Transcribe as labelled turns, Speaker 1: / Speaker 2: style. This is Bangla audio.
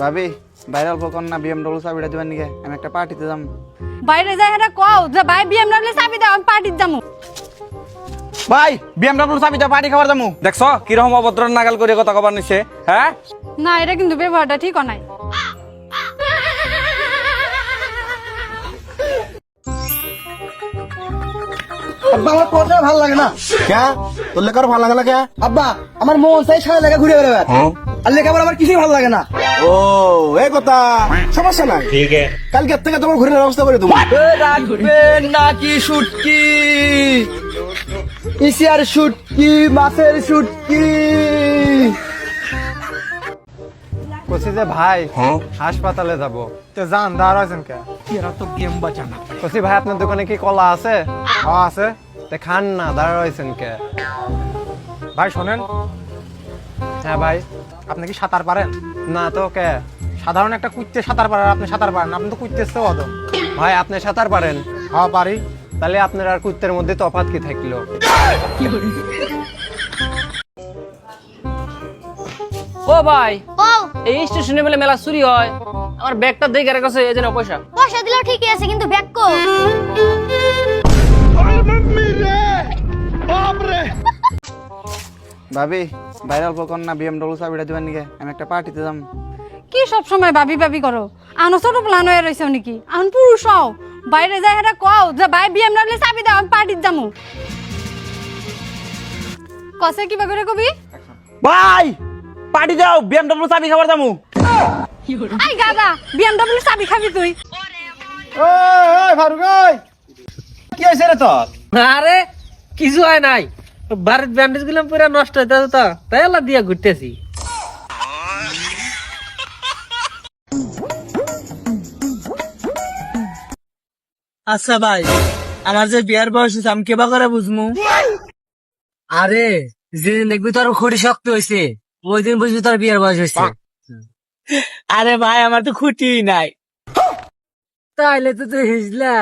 Speaker 1: ভাবি বাইরে অল্প কর না বিএমডব্লিউ চাবিটা দিবেন নাকি? আমি একটা পার্টিতে যাম।
Speaker 2: বাইরে যাই হেটা কও যে ভাই বিএমডব্লিউ চাবি দাও আমি পার্টির যামু।
Speaker 1: ভাই বিএমডব্লিউ চাবিটা পার্টি খাবার যামু।
Speaker 3: দেখছো কিরকম অভদ্র নাগাল করে কথা কবার নিছে? হ্যাঁ
Speaker 2: না এটা কিন্তু ব্যবহারটা ঠিক নাই।
Speaker 4: আব্বা আমার পড়তে ভালো লাগে না।
Speaker 5: क्या তোর লেখার ভালো লাগে না क्या?
Speaker 4: আব্বা আমার মন চাই সারা লেখা ঘুরে বেড়াবে, আর লেখাপড়া আমার কিছুই ভালো লাগে না।
Speaker 5: ও এই কথা, সমস্যা নাই, ঠিক আছে, কালকে থেকে তোমার ঘুরে ব্যবস্থা করে দেবো।
Speaker 4: রাখবেন নাকি শুটকি, ইসিয়ার শুটকি, মাছের শুটকি।
Speaker 1: কইছি যে ভাই হাসপাতালে যাব।
Speaker 6: তো যান দাঁড়াছেন কে?
Speaker 4: এরা তো গেম বাঁচানা।
Speaker 1: কইছি ভাই আপনার দোকানে কি কলা আছে?
Speaker 6: হ্যাঁ আছে।
Speaker 1: তে খান না, দাঁড়াইছেন কে?
Speaker 6: ভাই শোনেন,
Speaker 1: হ্যাঁ ভাই।
Speaker 6: আপনি কি সাঁতার পারেন?
Speaker 1: না তো কে?
Speaker 6: সাধারণ একটা কুইতে সাঁতার পারেন, আপনি সাঁতার পারেন, আপনি তো কুইতে এসছেও অদম।
Speaker 1: ভাই আপনি সাঁতার পারেন?
Speaker 6: হ্যাঁ পারি।
Speaker 1: তাহলে আপনার আর কুত্তের মধ্যে তফাৎ কি থাকলো?
Speaker 7: ও ভাই
Speaker 8: ও
Speaker 7: এই স্টেশনে মেলে মেলা চুরি হয়, আমার ব্যাগটা দেখে রেখেছে এই জন্য পয়সা।
Speaker 8: পয়সা দিলেও ঠিকই আছে কিন্তু ব্যাগ কো?
Speaker 1: ভাবি বাইরে অল্প কর না বিএমডব্লিউ চাবিটা দিবেন নাকি? আমি একটা পার্টিতে যাম।
Speaker 2: কি সব সময় ভাবি ভাবি করো? আনো ছোট প্ল্যান হয়ে রইছো নাকি? আন পুরুষ হও, বাইরে যাই হেটা কও যে ভাই বিএমডব্লিউ চাবি দাও আমি পার্টির যামু। কসে কিবা করে কবি?
Speaker 3: ভাই পার্টি দাও, বিএমডব্লিউ চাবি খাবার দামু।
Speaker 2: আই গাদা বিএমডব্লিউ চাবি খাবি তুই?
Speaker 6: ওই ফারুক ওই,
Speaker 4: কি হয়েছে রে তোর?
Speaker 7: আরে কিছু হয় নাই, বাড়ির ব্যান্ডেজ গুলো পুরো নষ্ট হইতে তো তাই আল্লাহ দিয়া ঘুরতেছি।
Speaker 4: আচ্ছা ভাই, আমার যে বিয়ার বয়স হয়েছে আমি কেবা করে বুঝমু? আরে যেদিন দেখবি তোর খুঁটি শক্ত হয়েছে ওই দিন বুঝবি তোর বিয়ার বয়স হয়েছে। আরে ভাই আমার তো খুঁটি নাই। তাইলে তো তুই হিজলা।